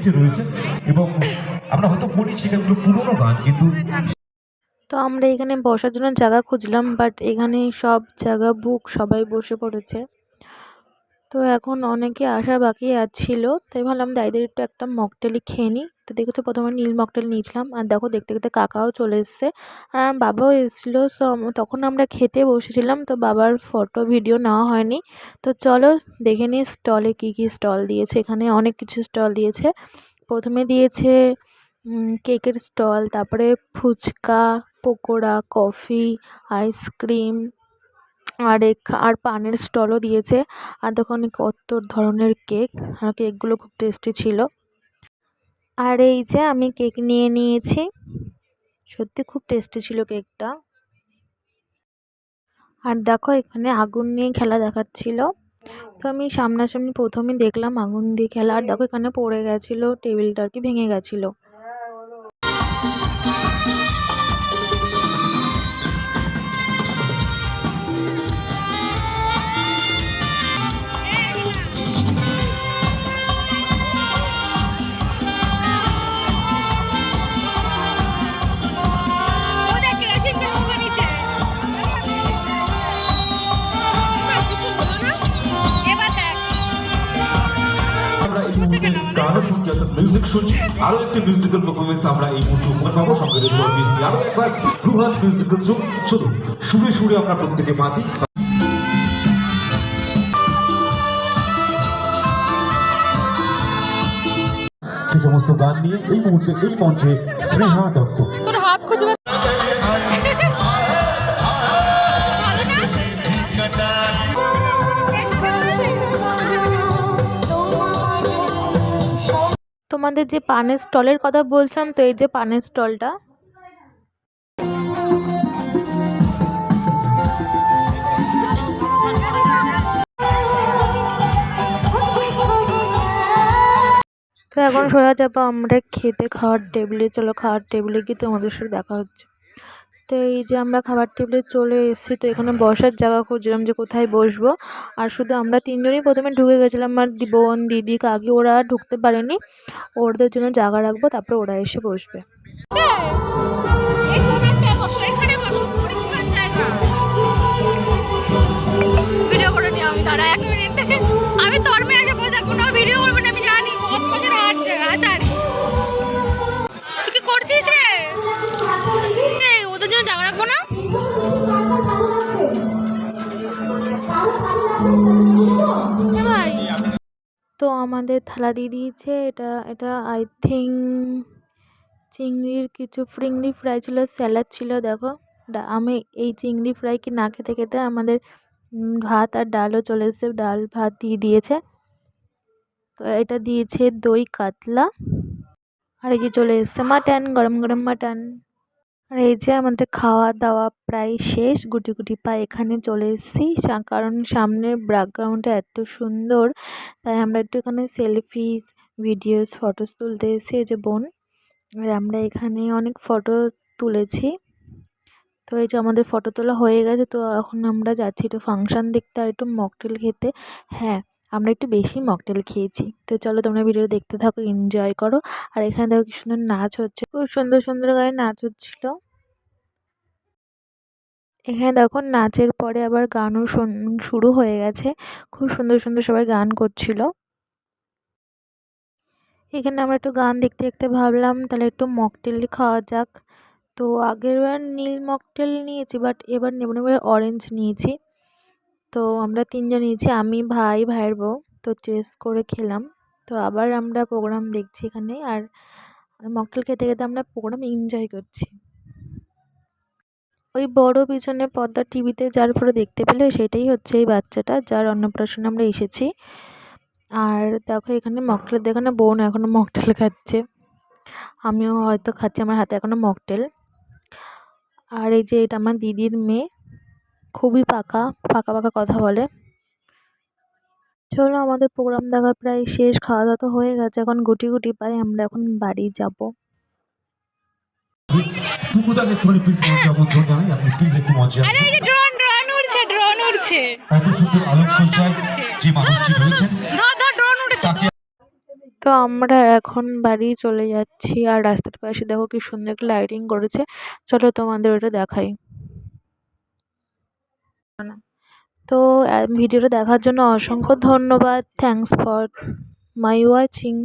লিস্টে রয়েছে এবং আমরা হয়তো বলি সেখানগুলো পুরোনো গান, কিন্তু তো আমরা এখানে বসার জন্য জায়গা খুঁজলাম, বাট এখানে সব জায়গা বুক, সবাই বসে পড়েছে। তো এখন অনেকে আসার বাকি ছিল, তাই ভাবলাম দাইদের একটু একটা মকটেলই খেয়ে নিই। তো দেখেছো প্রথমে নীল মকটেল নিয়েছিলাম, আর দেখো দেখতে দেখতে কাকাও চলে এসছে আর আমার বাবাও এসেছিলো। সো তখন আমরা খেতে বসেছিলাম, তো বাবার ফটো ভিডিও নেওয়া হয়নি। তো চলো দেখে নিই স্টলে কী কী স্টল দিয়েছে। এখানে অনেক কিছু স্টল দিয়েছে। প্রথমে দিয়েছে কেকের স্টল, তারপরে ফুচকা, পকোড়া, কফি, আইসক্রিম আর পানের স্টলও দিয়েছে। আর দোকানে কত ধরনের কেক, আর কেকগুলো খুব টেস্টি ছিল। আর এই যে আমি কেক নিয়ে নিয়েছি, সত্যি খুব টেস্টি ছিল কেকটা। আর দেখো এখানে আগুন নিয়ে খেলা দেখাচ্ছিল, তো আমি সামনাসামনি প্রথমেই দেখলাম আগুন দিয়ে খেলা। আর দেখো এখানে পড়ে গেছিলো, টেবিলটা আর কি ভেঙে গেছিলো। গানও শুনছি, অর্থাৎ মিউজিক শুনছি। আরো একটি মিউজিক্যাল পারফরমেন্স আমরা এই মুহূর্তে উপহার পাবো সঙ্গে রয়েছে আরো একবার বৃহৎ মিউজিক্যাল শো। চলুন সুরে সুরে আমরা প্রত্যেকে মাতি। সে সমস্ত গান নিয়ে এই মুহূর্তে এই মঞ্চে স্নেহা দত্ত। তোমাদের যে পানের স্টলের কথা বলছিলাম, তো এই যে পানের স্টলটা। তো এখন সোজা যাবো আমরা খেতে, খাওয়ার টেবিলে। চলো খাওয়ার টেবিলে গিয়ে তোমাদের সাথে দেখা হচ্ছে। তো এই যে আমরা খাবার টেবিলে চলে এসেছি, তো এখানে বসার জায়গা খুঁজছিলাম যে কোথায় বসবো। আর শুধু আমরা তিনজনই প্রথমে ঢুকে গেছিলাম, আর বোন, দিদি, কাকি ওরা ঢুকতে পারেনি। ওদের জন্য জায়গা রাখবো, তারপরে ওরা এসে বসবে। তো আমাদের থালা দিয়ে দিয়েছে। এটা এটা আই থিঙ্ক চিংড়ির কিছু চিংড়ি ফ্রাই ছিল, স্যালাড ছিল। দেখো আমি এই চিংড়ি ফ্রাই কি না খেতে খেতে আমাদের ভাত আর ডালও চলে এসেছে, ডাল ভাত দিয়ে দিয়েছে। তো এটা দিয়েছে দই কাতলা, আর এই যে চলে এসছে মাটন, গরম গরম মাটন। আর এই যে আমাদের খাওয়া দাওয়া প্রায় শেষ, গুটি গুটি পায়ে এখানে চলে এসেছি, কারণ সামনের ব্যাকগ্রাউন্ডটা এত সুন্দর, তাই আমরা একটু এখানে সেলফিস, ভিডিওস, ফটোস তুলতে এসেছি। এই যে বোন, আর আমরা এখানে অনেক ফটো তুলেছি। তো এই যে আমাদের ফটো তোলা হয়ে গেছে, তো এখন আমরা যাচ্ছি একটু ফাংশান দেখতে আর একটু মকটেল খেতে। হ্যাঁ, আমরা একটু বেশি মকটেল খেয়েছি। তো চলো তোমরা ভিডিও দেখতে থাকো, এনজয় করো। আর এখানে দেখো কি সুন্দর নাচ হচ্ছে, খুব সুন্দর সুন্দর গায়ে নাচ হচ্ছিল। এখানে দেখো নাচের পরে আবার গানও শুরু হয়ে গেছে, খুব সুন্দর সুন্দর সবাই গান করছিল। এখানে আমরা একটু গান দেখতে দেখতে ভাবলাম তাহলে একটু মকটেলই খাওয়া যাক। তো আগের বার নীল মকটেল নিয়েছি, বাট এবার নেব না, এবার অরেঞ্জ নিয়েছি। তো আমরা তিনজন নিয়েছি, আমি, ভাই, ভাইয়ের বউ। তো টেস্ট করে খেলাম। তো আবার আমরা প্রোগ্রাম দেখছি এখানে, আর মকটেল খেতে খেতে আমরা প্রোগ্রাম এনজয় করছি। ওই বড় পিছনে পর্দা টিভিতে যার ফলে দেখতে পেলে সেটাই হচ্ছে এই বাচ্চাটা, যার অন্নপ্রাশনে আমরা এসেছি। আর দেখো এখানে মকটেল, দেখো না বোন এখনও মকটেল খাচ্ছে, আমিও হয়তো খাচ্ছি, আমার হাতে এখনও মকটেল। আর এই যে এটা আমার দিদির মেয়ে, খুবই পাকা পাকা পাকা কথা বলে। চলো আমাদের প্রোগ্রাম দেখা প্রায় শেষ, খাওয়া দাওয়া তো হয়ে গেছে, এখন গুটি গুটি পাই আমরা এখন বাড়ি যাব। তো আমরা এখন বাড়ি চলে যাচ্ছি। আর রাস্তার পাশে দেখো কি সুন্দর একটা লাইটিং করেছে। চলো তোমাদের ওটা দেখাই। তো ভিডিওটা দেখার জন্য অসংখ্য ধন্যবাদ। Thanks for my watching.